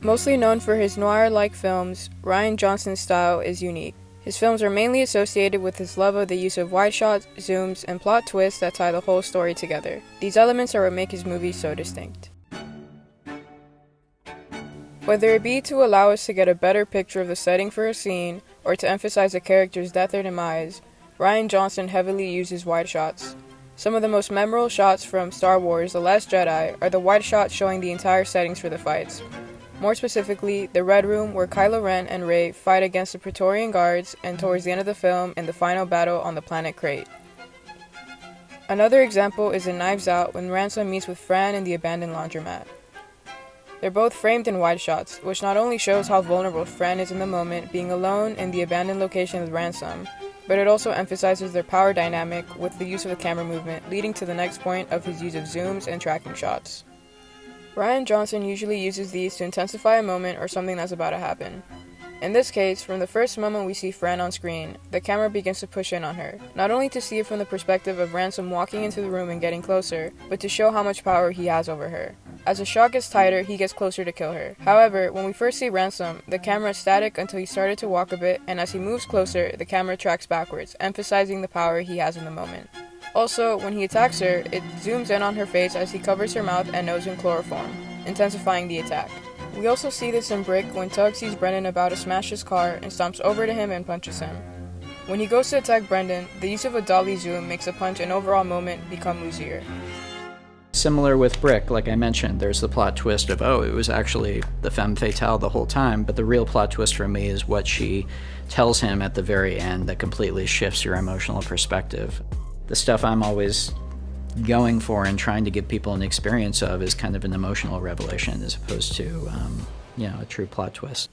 Mostly known for his noir-like films, Rian Johnson's style is unique. His films are mainly associated with his love of the use of wide shots, zooms, and plot twists that tie the whole story together. These elements are what make his movies so distinct. Whether it be to allow us to get a better picture of the setting for a scene, or to emphasize a character's death or demise, Rian Johnson heavily uses wide shots. Some of the most memorable shots from Star Wars: The Last Jedi are the wide shots showing the entire settings for the fights. More specifically, the Red Room where Kylo Ren and Rey fight against the Praetorian Guards, and towards the end of the film in the final battle on the planet Crate. Another example is in Knives Out when Ransom meets with Fran in the abandoned laundromat. They're both framed in wide shots, which not only shows how vulnerable Fran is in the moment being alone in the abandoned location with Ransom, but it also emphasizes their power dynamic with the use of the camera movement, leading to the next point of his use of zooms and tracking shots. Rian Johnson usually uses these to intensify a moment or something that's about to happen. In this case, from the first moment we see Fran on screen, the camera begins to push in on her, not only to see it from the perspective of Ransom walking into the room and getting closer, but to show how much power he has over her. As the shot gets tighter, he gets closer to kill her. However, when we first see Ransom, the camera is static until he started to walk a bit, and as he moves closer, the camera tracks backwards, emphasizing the power he has in the moment. Also, when he attacks her, it zooms in on her face as he covers her mouth and nose in chloroform, intensifying the attack. We also see this in Brick when Tug sees Brendan about to smash his car and stomps over to him and punches him. When he goes to attack Brendan, the use of a dolly zoom makes the punch and overall moment become easier. Similar with Brick, like I mentioned, there's the plot twist of, oh, it was actually the femme fatale the whole time, but the real plot twist for me is what she tells him at the very end that completely shifts your emotional perspective. The stuff I'm always going for and trying to give people an experience of is kind of an emotional revelation as opposed to, a true plot twist.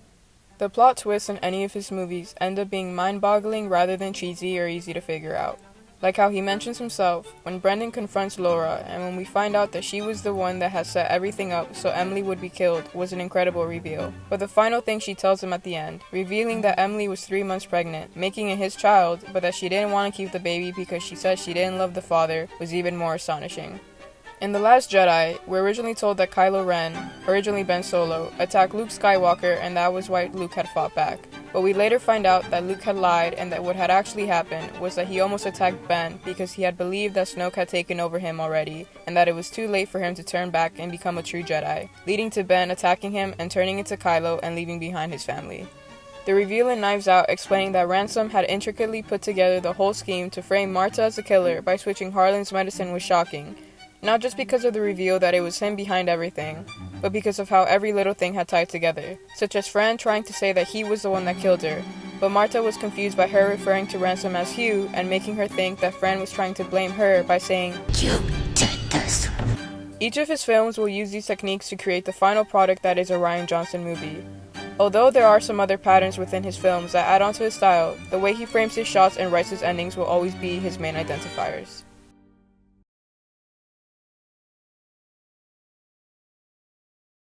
The plot twists in any of his movies end up being mind-boggling rather than cheesy or easy to figure out. Like how he mentions himself when Brendan confronts Laura, and when we find out that she was the one that had set everything up so Emily would be killed, was an incredible reveal. But the final thing she tells him at the end, revealing that Emily was 3 months pregnant, making it his child, but that she didn't want to keep the baby because she said she didn't love the father, was even more astonishing. In The Last Jedi, we're originally told that Kylo Ren, originally Ben Solo, attacked Luke Skywalker and that was why Luke had fought back. But we later find out that Luke had lied and that what had actually happened was that he almost attacked Ben because he had believed that Snoke had taken over him already and that it was too late for him to turn back and become a true Jedi, leading to Ben attacking him and turning into Kylo and leaving behind his family. The reveal in Knives Out explaining that Ransom had intricately put together the whole scheme to frame Marta as a killer by switching Harlan's medicine was shocking. Not just because of the reveal that it was him behind everything, but because of how every little thing had tied together, such as Fran trying to say that he was the one that killed her, but Marta was confused by her referring to Ransom as Hugh and making her think that Fran was trying to blame her by saying, "You did this." Each of his films will use these techniques to create the final product that is a Rian Johnson movie. Although there are some other patterns within his films that add on to his style, the way he frames his shots and writes his endings will always be his main identifiers.